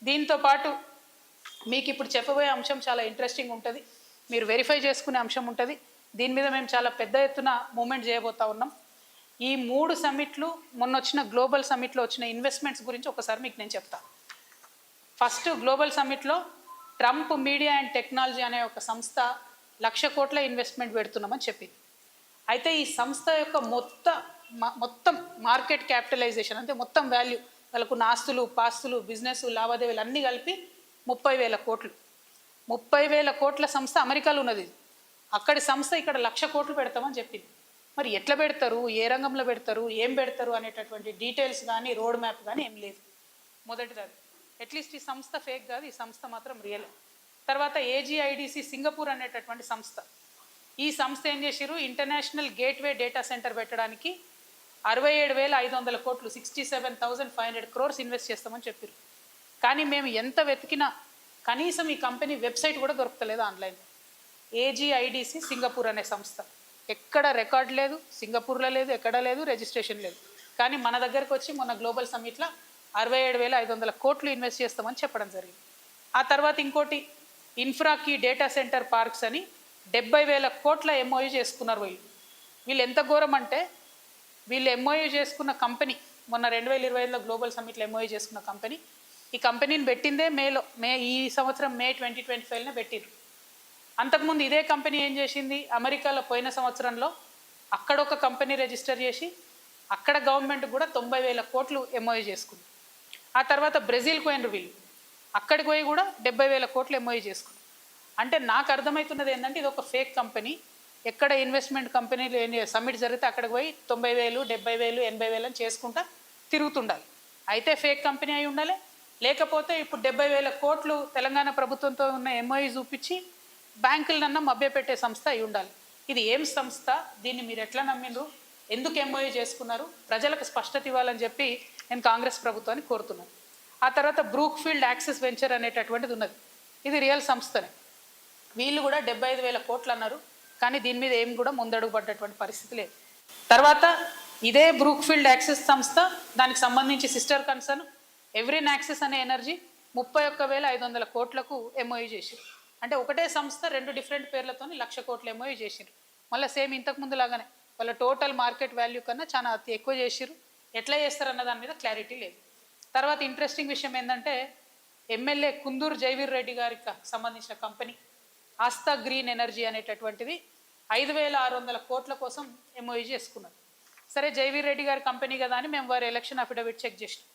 దీంతో పాటు మీకు ఇప్పుడు చెప్పబోయే అంశం చాలా ఇంట్రెస్టింగ్ ఉంటుంది, మీరు వెరిఫై చేసుకునే అంశం ఉంటుంది. దీని మీద మేము చాలా పెద్ద ఎత్తున మూమెంట్ చేయబోతా ఉన్నాం. ఈ 3 సమ్మిట్లు మొన్న వచ్చిన గ్లోబల్ సమ్మిట్లో వచ్చిన ఇన్వెస్ట్మెంట్స్ గురించి ఒకసారి మీకు నేను చెప్తాను. ఫస్ట్ గ్లోబల్ సమ్మిట్లో ట్రంప్ మీడియా అండ్ టెక్నాలజీ అనే ఒక సంస్థ 1,00,000 కోట్ల ఇన్వెస్ట్మెంట్ పెడుతున్నామని చెప్పింది. అయితే ఈ సంస్థ యొక్క మొత్తం మార్కెట్ క్యాపిటలైజేషన్ అంటే మొత్తం వాల్యూ, వాళ్ళకున్న ఆస్తులు పాస్తులు బిజినెస్ లావాదేవీలు అన్నీ కలిపి 30,000 కోట్లు. 30,000 కోట్ల సంస్థ అమెరికాలో ఉన్నది. అక్కడి సంస్థ ఇక్కడ 1,00,000 కోట్లు పెడతామని చెప్పింది. మరి ఎట్లా పెడతారు, ఏ రంగంలో పెడతారు, ఏం పెడతారు అనేటటువంటి డీటెయిల్స్ కానీ రోడ్ మ్యాప్ కానీ ఏం లేదు. మొదటిది అది. అట్లీస్ట్ ఈ సంస్థ ఫేక్ కాదు, ఈ సంస్థ మాత్రం రియల్. తర్వాత AGIDC సింగపూర్ అనేటటువంటి సంస్థ. ఈ సంస్థ ఏం చేశారు, ఇంటర్నేషనల్ గేట్వే డేటా సెంటర్ పెట్టడానికి 67,500 కోట్లు 67,500 crores ఇన్వెస్ట్ చేస్తామని చెప్పారు. కానీ మేము ఎంత వెతికినా కనీసం ఈ కంపెనీ వెబ్సైట్ కూడా దొరకలేదు ఆన్లైన్. AGIDC సింగపూర్ అనే సంస్థ ఎక్కడ రికార్డ్ లేదు, సింగపూర్లో లేదు, ఎక్కడ లేదు, రిజిస్ట్రేషన్ లేదు. కానీ మన దగ్గరకు వచ్చి మొన్న గ్లోబల్ సమ్మిట్లో 67,500 కోట్లు ఇన్వెస్ట్ చేస్తామని చెప్పడం జరిగింది. ఆ తర్వాత ఇంకోటి ఇన్ఫ్రాకి డేటా సెంటర్ పార్క్స్ అని 70,000 కోట్ల MOU చేసుకున్నారు. వీళ్ళు ఎంత ఘోరం అంటే, వీళ్ళు MOU చేసుకున్న కంపెనీ మొన్న 2025లో గ్లోబల్ సమ్మిట్లో MOU చేసుకున్న కంపెనీ, ఈ కంపెనీని పెట్టిందే ఈ సంవత్సరం మే 2025 పెట్టిరు. అంతకుముందు ఇదే కంపెనీ ఏం చేసింది, అమెరికాలో పోయిన సంవత్సరంలో అక్కడ ఒక కంపెనీ రిజిస్టర్ చేసి అక్కడ గవర్నమెంట్ కూడా 90,000 కోట్లు MOU చేసుకుంది. ఆ తర్వాత బ్రెజిల్కి పోయినరు వీళ్ళు, అక్కడికి పోయి కూడా 70,000 కోట్లు MOU చేసుకుంది. అంటే నాకు అర్థమవుతున్నది ఏంటంటే ఇది ఒక ఫేక్ కంపెనీ. ఎక్కడ ఇన్వెస్ట్మెంట్ కంపెనీలు సమ్మిట్ జరిగితే అక్కడికి పోయి 90,000, 70,000, 80,000 అని చేసుకుంటా తిరుగుతుండాలి. అయితే ఫేక్ కంపెనీ అయి ఉండాలి, లేకపోతే ఇప్పుడు 70,000 కోట్లు తెలంగాణ ప్రభుత్వంతో ఉన్న MOU చూపించి బ్యాంకులనన్నా మభ్యపెట్టే సంస్థ అయి ఉండాలి. ఇది ఏం సంస్థ, దీన్ని మీరు ఎట్లా నమ్మిండ్రు, ఎందుకు MOU చేసుకున్నారు, ప్రజలకు స్పష్టత ఇవ్వాలని చెప్పి నేను కాంగ్రెస్ ప్రభుత్వాన్ని కోరుతున్నాను. ఆ తర్వాత బ్రూక్ఫీల్డ్ యాక్సిస్ వెంచర్ అనేటటువంటిది ఉన్నది, ఇది రియల్ సంస్థనే. వీళ్ళు కూడా 75,000 కోట్లు అన్నారు, కానీ దీని మీద ఏం కూడా ముందడుగు పడ్డటువంటి పరిస్థితి లేదు. తర్వాత ఇదే బ్రూక్ఫీల్డ్ యాక్సిస్ సంస్థ, దానికి సంబంధించి సిస్టర్ కన్సర్న్ ఎవ్రీన్ యాక్సిస్ అనే ఎనర్జీ 31,500 కోట్లకు MOU చేసారు. అంటే ఒకటే సంస్థ 2 డిఫరెంట్ పేర్లతో 1,00,000 కోట్ల MOU చేసారు. మళ్ళీ సేమ్ ఇంతకు ముందు లాగానే వాళ్ళ టోటల్ మార్కెట్ వాల్యూ కన్నా చాలా అతి ఎక్కువ చేసారు. ఎట్లా చేస్తారన్న దాని మీద క్లారిటీ లేదు. తర్వాత ఇంట్రెస్టింగ్ విషయం ఏంటంటే, ఎమ్మెల్యే కుందూరు జైవీర్ రెడ్డి గారికి సంబంధించిన కంపెనీ ఆస్థా గ్రీన్ ఎనర్జీ అనేటటువంటిది 5,600 కోట్ల కోసం MOU చేసుకున్నారు. సరే, జైవీర్ రెడ్డి గారి కంపెనీ కదా అని మేము వారి ఎలక్షన్ అఫిడవిట్ చెక్ చేసినాం.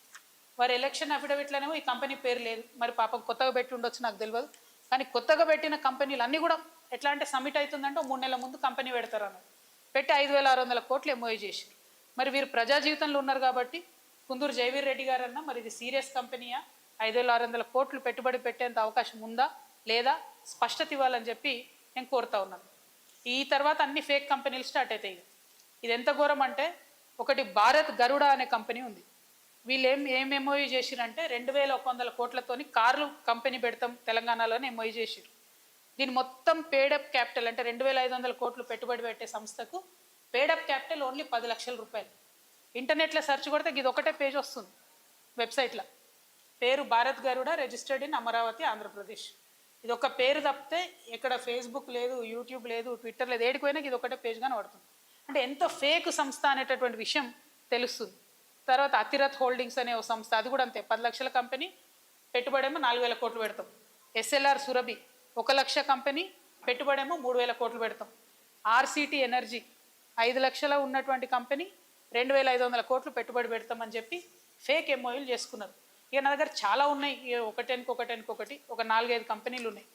వారి ఎలక్షన్ అఫిడవిట్లోనేమో ఈ కంపెనీ పేరు లేదు. మరి పాపం కొత్తగా పెట్టి ఉండొచ్చు, నాకు తెలియదు. కానీ కొత్తగా పెట్టిన కంపెనీలు అన్నీ కూడా ఎట్లా అంటే సబ్మిట్ అవుతుందంటే 3 నెలల ముందు కంపెనీ పెడతారు అన్నది పెట్టి 5,600 కోట్లు MOU చేశారు. మరి వీరు ప్రజా జీవితంలో ఉన్నారు కాబట్టి కుందూరు జైవీర్ రెడ్డి గారు అన్న, మరి ఇది సీరియస్ కంపెనీయా, 5,600 కోట్లు పెట్టుబడి పెట్టేంత అవకాశం ఉందా లేదా స్పష్టత ఇవ్వాలని చెప్పి నేను కోరుతా ఉన్నాను. ఈ తర్వాత అన్ని ఫేక్ కంపెనీలు స్టార్ట్ అవుతాయి. ఇది ఎంత ఘోరం అంటే, ఒకటి భారత్ గరుడ అనే కంపెనీ ఉంది. వీళ్ళు ఏం MOU చేసిరంటే 2,100 కోట్లతోని కార్లు కంపెనీ పెడతాం తెలంగాణలోనే MOU చేసిరు. దీని మొత్తం పేడప్ క్యాపిటల్ అంటే 2,500 కోట్లు పెట్టుబడి పెట్టే సంస్థకు పేడప్ క్యాపిటల్ ఓన్లీ 10 లక్షల రూపాయలు. ఇంటర్నెట్లో సెర్చ్ కొడితే ఇది ఒకటే పేజ్ వస్తుంది వెబ్సైట్లో, పేరు భారత్ గరుడ, రిజిస్టర్డ్ ఇన్ అమరావతి, ఆంధ్రప్రదేశ్. ఇది ఒక పేరు తప్పితే ఇక్కడ ఫేస్బుక్ లేదు, యూట్యూబ్ లేదు, ట్విట్టర్ లేదు, ఏడిపోయినా ఇది ఒకటే పేజ్గానే పడుతుంది. అంటే ఎంతో ఫేక్ సంస్థ అనేటటువంటి విషయం తెలుస్తుంది. తర్వాత అతిరథ్ హోల్డింగ్స్ అనే ఒక సంస్థ, అది కూడా అంతే, 10 లక్షల కంపెనీ, పెట్టుబడేమో 4,000 కోట్లు పెడతాం. SLR సురభి 1 లక్ష కంపెనీ, పెట్టుబడేమో 3,000 కోట్లు పెడతాం. RCT ఎనర్జీ 5 లక్షల ఉన్నటువంటి కంపెనీ, 2,500 కోట్లు పెట్టుబడి పెడతామని చెప్పి ఫేక్ MOUలు చేసుకున్నారు. ఇక నా దగ్గర చాలా ఉన్నాయి, ఒకటి ఒక 4-5 కంపెనీలు ఉన్నాయి.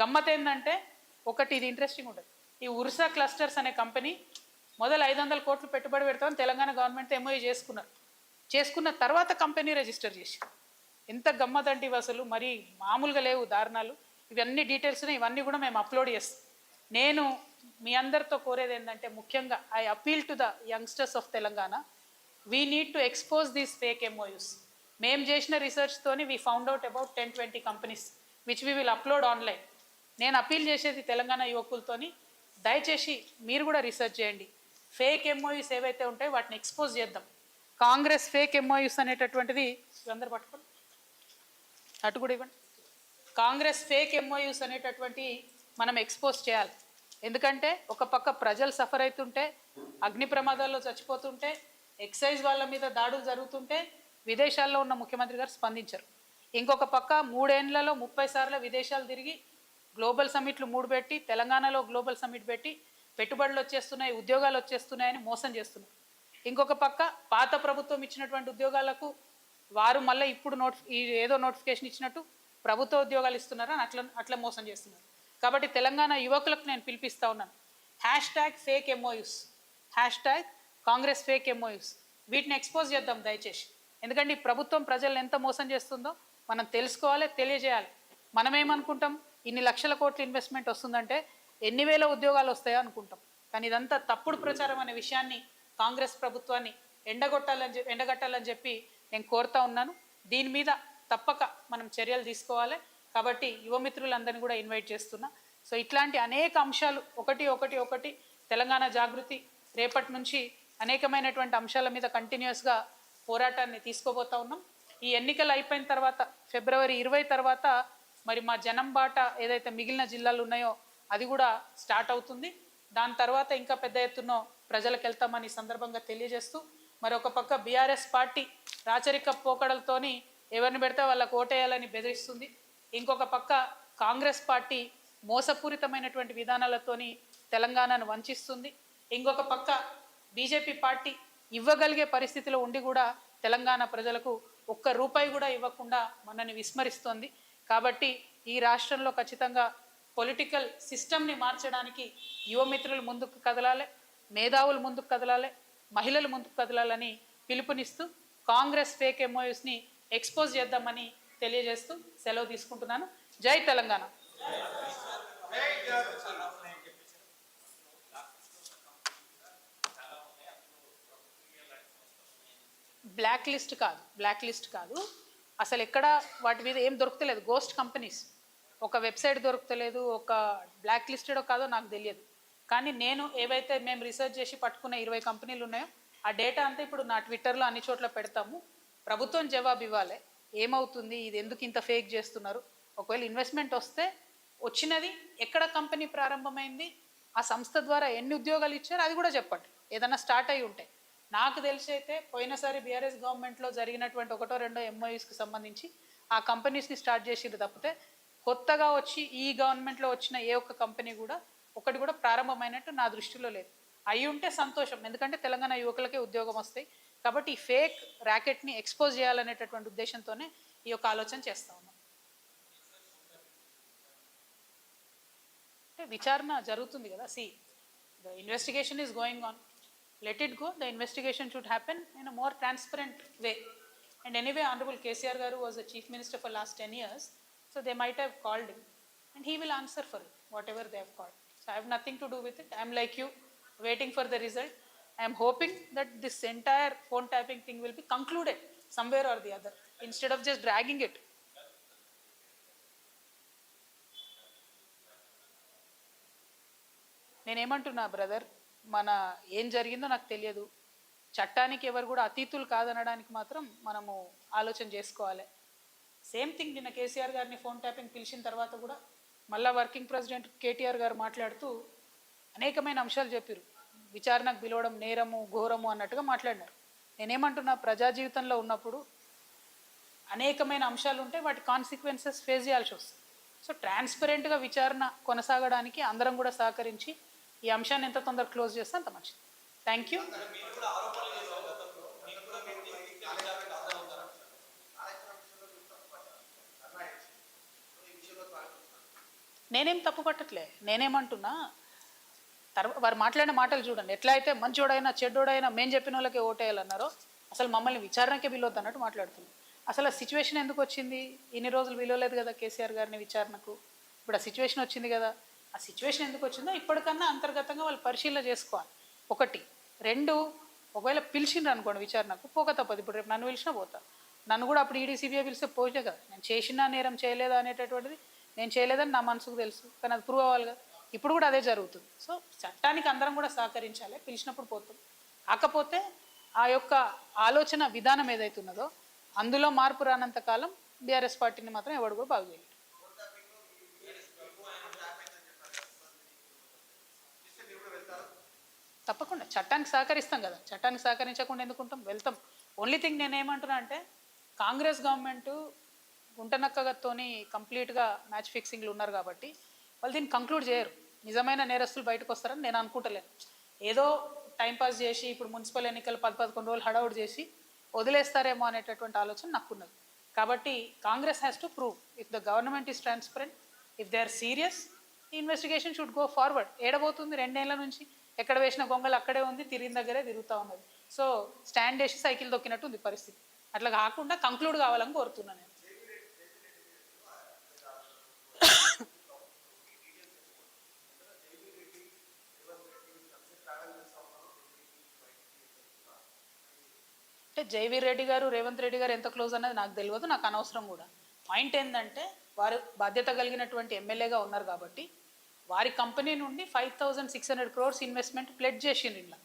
గమ్మత్ ఏంటంటే, ఒకటి ఇది ఇంట్రెస్టింగ్ ఉంటుంది, ఈ ఉర్సా క్లస్టర్స్ అనే కంపెనీ మొదలు 500 కోట్లు పెట్టుబడి పెడతామని తెలంగాణ గవర్నమెంట్తో MOU చేసుకున్న తర్వాత కంపెనీ రిజిస్టర్ చేసి. ఎంత గమ్మత్ అంటే ఇవి అసలు మరి మామూలుగా లేవు దారుణాలు. ఇవన్నీ డీటెయిల్స్ ఇవన్నీ కూడా మేము అప్లోడ్ చేస్తాం. నేను మీ అందరితో కోరేది ఏంటంటే, ముఖ్యంగా I appeal to the youngsters of Telangana, we need to expose these fake MOUs. మేము చేసిన రీసెర్చ్తోని we found out about 10-20 companies which we will upload online. నేను అపీల్ చేసేది తెలంగాణ యువకులతోని, దయచేసి మీరు కూడా రీసెర్చ్ చేయండి. ఫేక్ MOUs ఏవైతే ఉంటాయో వాటిని ఎక్స్పోజ్ చేద్దాం. కాంగ్రెస్ ఫేక్ MOUs అనేటటువంటిది అందరు పట్టుకోండి. అటు కూడా ఇవ్వండి. కాంగ్రెస్ ఫేక్ ఎంఓయూస్ అనేటటువంటి మనం ఎక్స్పోజ్ చేయాలి. ఎందుకంటే ఒక పక్క ప్రజలు సఫర్ అవుతుంటే, అగ్ని ప్రమాదాల్లో చచ్చిపోతుంటే, ఎక్సైజ్ వాళ్ళ మీద దాడులు జరుగుతుంటే విదేశాల్లో ఉన్న ముఖ్యమంత్రి గారు స్పందించరు. ఇంకొక పక్క 3 ఏళ్లలో 30 సార్లు విదేశాలు తిరిగి గ్లోబల్ సమ్మిట్లు 3 పెట్టి, తెలంగాణలో గ్లోబల్ సమ్మిట్ పెట్టి పెట్టుబడులు వచ్చేస్తున్నాయి, ఉద్యోగాలు వచ్చేస్తున్నాయని మోసం చేస్తున్నారు. ఇంకొక పక్క పాత ప్రభుత్వం ఇచ్చినటువంటి ఉద్యోగాలకు వారు మళ్ళీ ఇప్పుడు ఏదో నోటిఫికేషన్ ఇచ్చినట్టు ప్రభుత్వ ఉద్యోగాలు ఇస్తున్నారని అట్లా మోసం చేస్తున్నారు. కాబట్టి తెలంగాణ యువకులకు నేను పిలిపిస్తూ ఉన్నాను, #fake MoUs, Congress fake MoUs, వీటిని ఎక్స్పోజ్ చేద్దాం దయచేసి. ఎందుకంటే ఈ ప్రభుత్వం ప్రజలను ఎంత మోసం చేస్తుందో మనం తెలుసుకోవాలి, తెలియజేయాలి. మనం ఏమనుకుంటాం, ఇన్ని లక్షల కోట్ల ఇన్వెస్ట్మెంట్ వస్తుందంటే ఎన్ని వేల ఉద్యోగాలు వస్తాయో అనుకుంటాం. కానీ ఇదంతా తప్పుడు ప్రచారం అనే విషయాన్ని కాంగ్రెస్ ప్రభుత్వాన్ని ఎండగట్టాలని చెప్పి నేను కోరుతా ఉన్నాను. దీని మీద తప్పక మనం చర్యలు తీసుకోవాలి. కాబట్టి యువమిత్రులందరినీ కూడా ఇన్వైట్ చేస్తున్నా. సో ఇట్లాంటి అనేక అంశాలు ఒకటి తెలంగాణ జాగృతి రేపటి నుంచి అనేకమైనటువంటి అంశాల మీద కంటిన్యూస్గా పోరాటాన్ని తీసుకోబోతా ఉన్నాం. ఈ ఎన్నికలు అయిపోయిన తర్వాత ఫిబ్రవరి 20 తర్వాత మరి మా జనం బాట ఏదైతే మిగిలిన జిల్లాలు ఉన్నాయో అది కూడా స్టార్ట్ అవుతుంది. దాని తర్వాత ఇంకా పెద్ద ఎత్తున ప్రజలకు వెళ్తామని సందర్భంగా తెలియజేస్తూ, మరొక పక్క బీఆర్ఎస్ పార్టీ రాచరిక పోకడలతోని ఎవరిని పెడితే వాళ్ళకు ఓటేయాలని బెదిరిస్తుంది. ఇంకొక పక్క కాంగ్రెస్ పార్టీ మోసపూరితమైనటువంటి విధానాలతోని తెలంగాణను వంచిస్తుంది. ఇంకొక పక్క బీజేపీ పార్టీ ఇవ్వగలిగే పరిస్థితిలో ఉండి కూడా తెలంగాణ ప్రజలకు ₹1 కూడా ఇవ్వకుండా మనల్ని విస్మరిస్తోంది. కాబట్టి ఈ రాష్ట్రంలో ఖచ్చితంగా పొలిటికల్ సిస్టమ్ని మార్చడానికి యువమిత్రులు ముందుకు కదలాలి, మేధావులు ముందుకు కదలాలి, మహిళలు ముందుకు కదలాలని పిలుపునిస్తూ కాంగ్రెస్ ఫేక్ ఎంఓయూస్ని ఎక్స్పోజ్ చేద్దామని తెలియజేస్తూ సెలవు తీసుకుంటున్నాను. జై తెలంగాణ. బ్లాక్ లిస్ట్ కాదు, అసలు ఎక్కడ వాటి మీద ఏం దొరుకుతలేదు. గోస్ట్ కంపెనీస్, ఒక వెబ్సైట్ దొరుకుతలేదు, ఒక బ్లాక్ లిస్టెడో కాదో నాకు తెలియదు. కానీ నేను ఏవైతే మేము రీసెర్చ్ చేసి పట్టుకున్న 20 కంపెనీలు ఉన్నాయో ఆ డేటా అంతా ఇప్పుడు నా ట్విట్టర్లో అన్ని చోట్ల పెడతాము. ప్రభుత్వం జవాబు ఇవ్వాలి, ఏమవుతుంది, ఇది ఎందుకు ఇంత ఫేక్ చేస్తున్నారు. ఒకవేళ ఇన్వెస్ట్మెంట్ వస్తే వచ్చినది ఎక్కడ కంపెనీ ప్రారంభమైంది, ఆ సంస్థ ద్వారా ఎన్ని ఉద్యోగాలు ఇచ్చారు అది కూడా చెప్పండి. ఏదైనా స్టార్ట్ అయి ఉంటే. నాకు తెలిసి అయితే పోయినసారి బీఆర్ఎస్ గవర్నమెంట్లో జరిగినటువంటి 1-2 ఎంఓయూస్కి సంబంధించి ఆ కంపెనీస్ని స్టార్ట్ చేసిరు తప్పితే కొత్తగా వచ్చి ఈ గవర్నమెంట్లో వచ్చిన ఏ ఒక్క కంపెనీ కూడా ఒకటి కూడా ప్రారంభమైనట్టు నా దృష్టిలో లేదు. అయి ఉంటే సంతోషం, ఎందుకంటే తెలంగాణ యువకులకే ఉద్యోగం వస్తాయి. కాబట్టి ఈ ఫేక్ ర్యాకెట్ని ఎక్స్పోజ్ చేయాలనేటటువంటి ఉద్దేశంతోనే ఈ యొక్క ఆలోచన చేస్తూ ఉన్నాం. అంటే విచారణ జరుగుతుంది కదా. The investigation is going on, let it go. The investigation should happen in a more transparent way. And anyway, Honorable KCR Garu was the Chief Minister for last 10 years. So they might have called him and he will answer for it, whatever they have called. So I have nothing to do with it. I am like you, waiting for the result. I am hoping that this entire phone tapping thing will be concluded somewhere or the other, instead of just dragging it. నేనేమంటున్నా brother, మన ఏం జరిగిందో నాకు తెలియదు. చట్టానికి ఎవరు కూడా అతీతులు కాదనడానికి మాత్రం మనము ఆలోచన చేసుకోవాలి. సేమ్ థింగ్ నిన్న కేసీఆర్ గారిని ఫోన్ ట్యాపింగ్ పిలిచిన తర్వాత కూడా మళ్ళా వర్కింగ్ ప్రెసిడెంట్ కేటీఆర్ గారు మాట్లాడుతూ అనేకమైన అంశాలు చెప్పారు. విచారణకు పిలవడం నేరము ఘోరము అన్నట్టుగా మాట్లాడినారు. నేనేమంటున్నా, ప్రజా జీవితంలో ఉన్నప్పుడు అనేకమైన అంశాలు ఉంటే వాటి కాన్సిక్వెన్సెస్ ఫేస్ చేయాల్సి వస్తుంది. సో ట్రాన్స్పరెంట్గా విచారణ కొనసాగడానికి అందరం కూడా సహకరించి ఈ అంశాన్ని ఎంత తొందరగా క్లోజ్ చేస్తే అంత మంచిది. Thank you. నేనేం తప్పు పట్టట్లే. నేనేమంటున్నా, వారు మాట్లాడిన మాటలు చూడండి. ఎట్లా అయితే మంచోడైనా చెడ్డోడైనా మేము చెప్పిన వాళ్ళకే ఓటేయాలన్నారో అసలు మమ్మల్ని విచారణకే పిలవద్దు అన్నట్టు మాట్లాడుతుంది. అసలు ఆ సిచ్యువేషన్ ఎందుకు వచ్చింది? ఇన్ని రోజులు పిలవలేదు కదా కేసీఆర్ గారిని విచారణకు. ఇప్పుడు ఆ సిచ్యువేషన్ వచ్చింది కదా. ఆ సిచ్యువేషన్ ఎందుకు వచ్చిందో ఇప్పటికన్నా అంతర్గతంగా వాళ్ళు పరిశీలన చేసుకోవాలి. 1, 2, ఒకవేళ పిలిచిండ్రు అనుకోండి విచారణకు, పోక తప్పదు. ఇప్పుడు రేపు నన్ను పిలిచినా పోతా. నన్ను కూడా అప్పుడు ఈడీ సిబిఐ పిలిస్తే పోతే కదా. నేను చేసినా నేరం చేయలేదా అనేటటువంటిది నేను చేయలేదని నా మనసుకు తెలుసు, కానీ అది ప్రూవ్ అవ్వాలి కదా. ఇప్పుడు కూడా అదే జరుగుతుంది. సో చట్టానికి అందరం కూడా సహకరించాలి. పిలిచినప్పుడు పోతాం. కాకపోతే ఆ యొక్క ఆలోచన విధానం ఏదైతే ఉన్నదో అందులో మార్పు రానంత కాలం బీఆర్ఎస్ పార్టీని మాత్రం ఎవడు కూడా బాగు చేయలేడు. తప్పకుండా చట్టానికి సహకరిస్తాం కదా, చట్టానికి సహకరించకుండా ఎందుకుంటాం, వెళ్తాం. ఓన్లీ థింగ్ నేనేమంటున్నా అంటే కాంగ్రెస్ గవర్నమెంట్ గుంటనక్కగతోని కంప్లీట్గా మ్యాచ్ ఫిక్సింగ్లు ఉన్నారు కాబట్టి వాళ్ళు దీన్ని కంక్లూడ్ చేయరు. నిజమైన నేరస్తులు బయటకు వస్తారని నేను అనుకుంటలేను. ఏదో టైంపాస్ చేసి ఇప్పుడు మున్సిపల్ ఎన్నికలు 10-11 రోజులు హడౌట్ చేసి వదిలేస్తారేమో అనేటటువంటి ఆలోచన నాకున్నది. కాబట్టి Congress has to prove if the government is transparent, if they are serious, ఈ ఇన్వెస్టిగేషన్ షుడ్ గో ఫార్వర్డ్. ఏడబోతుంది 2 ఏళ్ల నుంచి, ఎక్కడ వేసిన గొంగలు అక్కడే ఉంది, తిరిగిన దగ్గరే తిరుగుతూ ఉన్నది. సో స్టాండ్ వేసి సైకిల్ దొక్కినట్టు ఉంది పరిస్థితి. అట్లా కాకుండా కంక్లూడ్ కావాలని కోరుతున్నాను నేను. అంటే జైవీర్ రెడ్డి గారు రేవంత్ రెడ్డి గారు ఎంత క్లోజ్ అనేది నాకు తెలియదు, నాకు అనవసరం కూడా. పాయింట్ ఏంటంటే వారు బాధ్యత కలిగినటువంటి ఎమ్మెల్యేగా ఉన్నారు కాబట్టి వారి కంపెనీ నుండి 5,600 crores ఇన్వెస్ట్మెంట్ ప్లెడ్జ్ చేసిండ్రు ఇలా.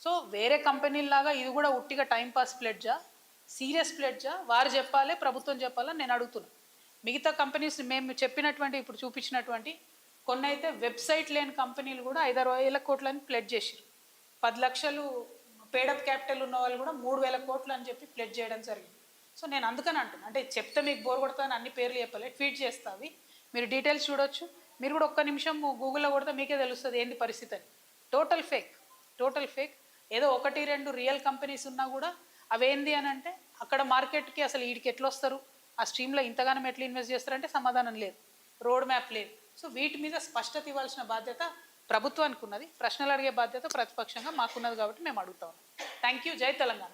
సో వేరే కంపెనీలాగా ఇది కూడా ఉట్టిగా టైంపాస్ ప్లెడ్జా, సీరియస్ ప్లెడ్జా, వారు చెప్పాలి, ప్రభుత్వం చెప్పాలని నేను అడుగుతున్నాను. మిగతా కంపెనీస్ మేము చెప్పినటువంటి ఇప్పుడు చూపించినటువంటి కొన్ని అయితే వెబ్సైట్ లేని కంపెనీలు కూడా 5,000 కోట్లని ప్లెడ్జ్ చేసారు. 10 లక్షలు పేడప్ క్యాపిటల్ ఉన్న వాళ్ళు కూడా 3,000 కోట్లు అని చెప్పి ప్లెడ్జ్ చేయడం జరిగింది. సో నేను అందుకని అంటున్నాను, అంటే చెప్తే మీకు బోర్ కొడతాను, అన్ని పేర్లు చెప్పలే, ట్వీట్ చేస్తావి, మీరు డీటెయిల్స్ చూడొచ్చు. మీరు కూడా ఒక్క నిమిషం గూగుల్లో కొడితే మీకే తెలుస్తుంది ఏంది పరిస్థితి అని. Total fake, total fake. ఏదో 1-2 రియల్ కంపెనీస్ ఉన్నా కూడా అవేంది అని అంటే అక్కడ మార్కెట్కి అసలు వీడికి ఎట్లా వస్తారు, ఆ స్ట్రీమ్లో ఇంతగానం ఎట్లా ఇన్వెస్ట్ చేస్తారంటే సమాధానం లేదు, రోడ్ మ్యాప్ లేదు. సో వీటి మీద స్పష్టత ఇవ్వాల్సిన బాధ్యత ప్రభుత్వానికి ఉన్నది, ప్రశ్నలు అడిగే బాధ్యత ప్రతిపక్షంగా మాకున్నది కాబట్టి మేము అడుగుతాం. Thank you. జై తెలంగాణ.